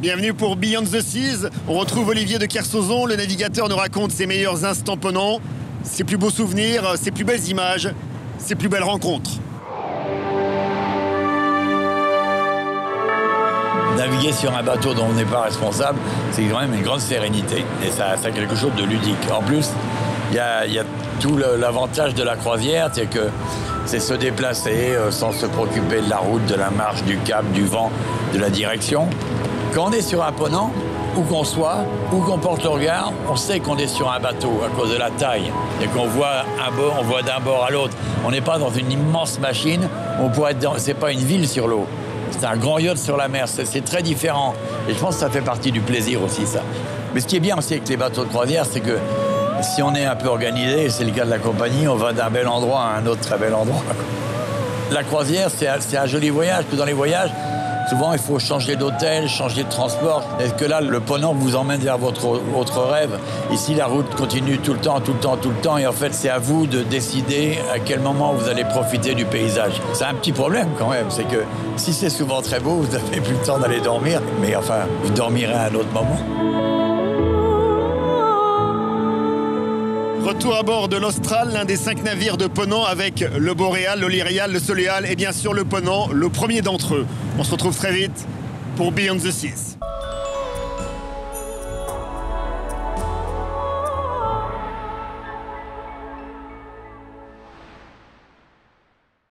Bienvenue pour Beyond the Seas. On retrouve Olivier de Kersauzon. Le navigateur nous raconte ses meilleurs instants ponants, ses plus beaux souvenirs, ses plus belles images, ses plus belles rencontres. Naviguer sur un bateau dont on n'est pas responsable, c'est quand même une grande sérénité. Et ça a quelque chose de ludique. En plus, il y a tout l'avantage de la croisière, c'est que c'est se déplacer sans se préoccuper de la route, de la marche, du cap, du vent, de la direction. Quand on est sur un ponant, où qu'on soit, où qu'on porte le regard, on sait qu'on est sur un bateau à cause de la taille. Et qu'on voit un bord, on voit d'un bord à l'autre. On n'est pas dans une immense machine, c'est pas une ville sur l'eau. C'est un grand yacht sur la mer, c'est très différent. Et je pense que ça fait partie du plaisir aussi, ça. Mais ce qui est bien aussi avec les bateaux de croisière, c'est que si on est un peu organisé, et c'est le cas de la compagnie, on va d'un bel endroit à un autre très bel endroit. La croisière, c'est un joli voyage. Dans les voyages, souvent, il faut changer d'hôtel, changer de transport. Et que là, le ponant vous emmène vers votre rêve. Ici, la route continue tout le temps. Et en fait, c'est à vous de décider à quel moment vous allez profiter du paysage. C'est un petit problème quand même. C'est que si c'est souvent très beau, vous n'avez plus le temps d'aller dormir. Mais enfin, vous dormirez à un autre moment. Retour à bord de l'Austral, l'un des 5 navires de Ponant avec le Boréal, le Lyrial, le Soleal et bien sûr le Ponant, le premier d'entre eux. On se retrouve très vite pour Beyond the Seas.